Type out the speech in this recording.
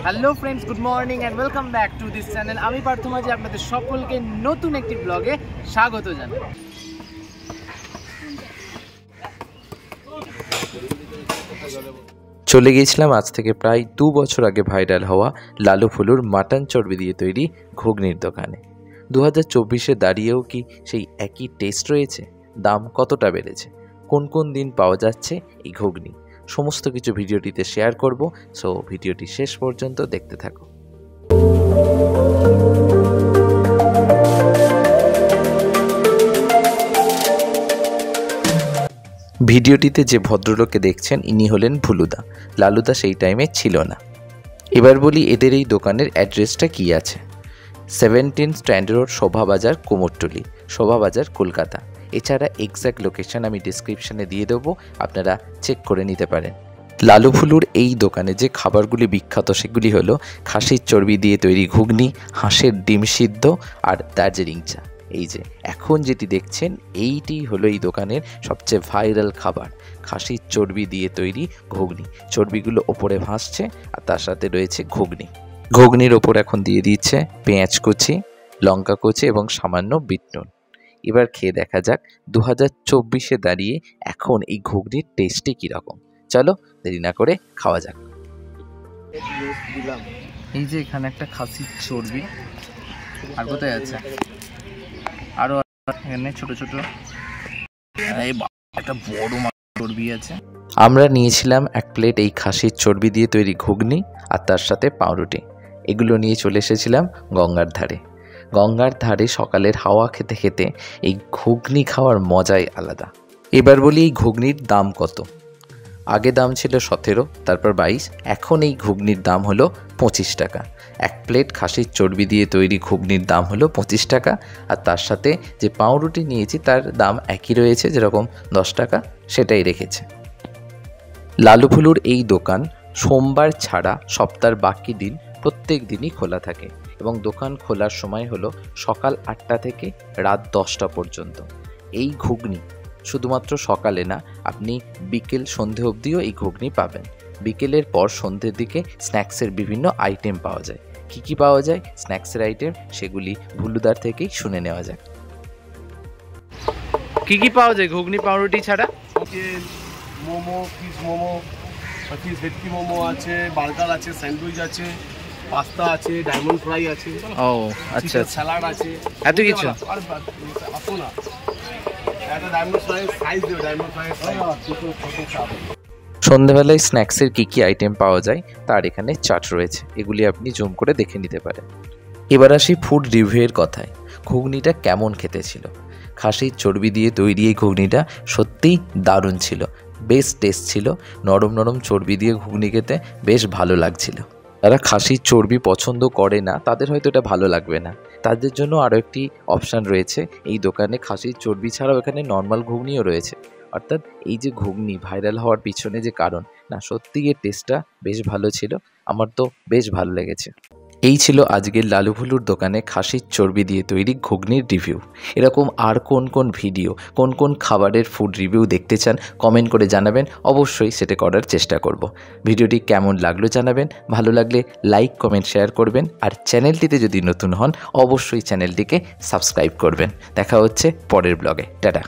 Hello friends, good morning and welcome back to this channel. আমি পার্থ মাঝি আপনাদের সকলকে নতুন একটি ব্লগে স্বাগত জানাই। চলে গিয়েছিলাম আজ থেকে প্রায় 2 বছর আগে ভাইরাল হওয়া লালু ফুলুর মাটন চর্বি দিয়ে তৈরি ঘুগনির দোকানে। 2024-এ দাঁড়িয়েও কি সেই একই টেস্ট রয়েছে? দাম কতটা বেড়েছে? কোন কোন দিন পাওয়া যাচ্ছে এই ঘুগনি? সমস্ত কিছু ভিডিওটিতে শেয়ার করব, সো ভিডিওটি শেষ পর্যন্ত দেখতে থাকো। ভিডিওটিতে যে ভদ্রলোককে দেখছেন ইনি হলেন ভুলুদা। লালুদা সেই টাইমে ছিল না। এবার বলি এদের এই দোকানের অ্যাড্রেসটা কী আছে। 17 স্ট্যান্ড রোড, শোভাবাজার, কুমোরটুলি, শোভাবাজার, কলকাতা। এছাড়া এক্স্যাক্ট লোকেশন আমি ডিসক্রিপশানে দিয়ে দেবো, আপনারা চেক করে নিতে পারেন। লালু ফুলুর এই দোকানে যে খাবারগুলি বিখ্যাত সেগুলি হলো খাসির চর্বি দিয়ে তৈরি ঘুগনি, হাঁসের ডিম সিদ্ধ আর দার্জিলিং চা। এই যে এখন যেটি দেখছেন এইটি হলো এই দোকানের সবচেয়ে ভাইরাল খাবার, খাসির চর্বি দিয়ে তৈরি ঘুগনি। চর্বিগুলো ওপরে ভাসছে আর তার সাথে রয়েছে ঘুগনি। ঘুগনির ওপর এখন দিয়ে দিচ্ছে পেঁয়াজ কুচি, লঙ্কা কুচি এবং সামান্য বিট নুন। এবার খেয়ে দেখা যাক 2024-এ দাঁড়িয়ে এখন এই ঘুগনির টেস্টটি কীরকম। চলো দেরি না করে খাওয়া যাক। এই যে এখানে একটা খাসির চর্বি, আর কোথায় আছে আরো এখানে ছোট ছোট একটা বড় চর্বি আছে। আমরা নিয়েছিলাম 1 প্লেট এই খাসির চর্বি দিয়ে তৈরি ঘুগনি আর তার সাথে পাউরুটি। এগুলো নিয়ে চলে এসেছিলাম গঙ্গার ধারে। গঙ্গার ধারে সকালের হাওয়া খেতে খেতে এই ঘুগনি খাওয়ার মজাই আলাদা। এবার বলি এই ঘুগনির দাম কত। আগে দাম ছিল 17, তারপর 22, এখন এই ঘুগনির দাম হলো 25 টাকা। 1 প্লেট খাসির চর্বি দিয়ে তৈরি ঘুগনির দাম হলো 25 টাকা, আর তার সাথে যে পাউরুটি নিয়েছি তার দাম একই রয়েছে, যেরকম 10 টাকা সেটাই রেখেছে। লালু ফুলুর এই দোকান সোমবার ছাড়া সপ্তাহের বাকি দিন প্রত্যেক দিনই খোলা থাকে এবং দোকান খোলার সময় হলো সকাল 8টা থেকে রাত 10টা পর্যন্ত। এই ঘুগনি শুধুমাত্র সকালে না, আপনি বিকেল সন্ধে অবধিও এই ঘুগনি পাবেন। বিকেলের পর সন্ধ্যের দিকে স্ন্যাক্সের বিভিন্ন আইটেম পাওয়া যায়। কী কী পাওয়া যায় স্ন্যাক্সের আইটেম, সেগুলি ভুলুদার থেকেই শুনে নেওয়া যাক। কি কি পাওয়া যায় ঘুগনি পাউরুটি ছাড়া? Chicken momo, fish momo, fish ভেটকি মোমো আছে, বার্গার আছে, স্যান্ডউইচ আছে, পাস্তা আছে, ডায়মন্ড ফ্রাই আছে, ও আচ্ছা, স্যালাড আছে, এত কিছু। আসো না, একটা ডায়মন্ড ফ্রাই সাইজ দিও, ডায়মন্ড ফ্রাই সন্ধ্যেবেলায় স্ন্যাক্সের কী কী আইটেম পাওয়া যায় তার এখানে চার্ট রয়েছে, এগুলি আপনি জুম করে দেখে নিতে পারেন। এবার আসি ফুড রিভিউয়ের কথায়। ঘুগনিটা কেমন খেতে ছিল? খাসির চর্বি দিয়ে তৈরি এই ঘুগনিটা সত্যিই দারুণ ছিল, বেশ টেস্ট ছিল। নরম নরম চর্বি দিয়ে ঘুগনি খেতে বেশ ভালো লাগছিল। যারা খাসির চর্বি পছন্দ করে না তাদের হয়তো এটা ভালো লাগবে না, তাদের জন্য আরও একটি অপশান রয়েছে এই দোকানে। খাসির চর্বি ছাড়াও এখানে নর্মাল ঘুগনিও রয়েছে। অর্থাৎ এই যে ঘুগনি ভাইরাল হওয়ার পিছনে যে কারণ, না সত্যি এর টেস্টটা বেশ ভালো ছিল, আমার তো বেশ ভালো লেগেছে। এই ছিল আজকের লালু ফুলুর দোকানে খাসির চর্বি দিয়ে তৈরি ঘুগনির রিভিউ। এরকম আর কোন কোন ভিডিও, কোন কোন খাবারের ফুড রিভিউ দেখতে চান কমেন্ট করে জানাবেন, অবশ্যই সেটা করার চেষ্টা করব। ভিডিওটি কেমন লাগলো জানাবেন, ভালো লাগলে লাইক কমেন্ট শেয়ার করবেন, আর চ্যানেলটিতে যদি নতুন হন অবশ্যই চ্যানেলটিকে সাবস্ক্রাইব করবেন। দেখা হচ্ছে পরের ব্লগে। টাটা।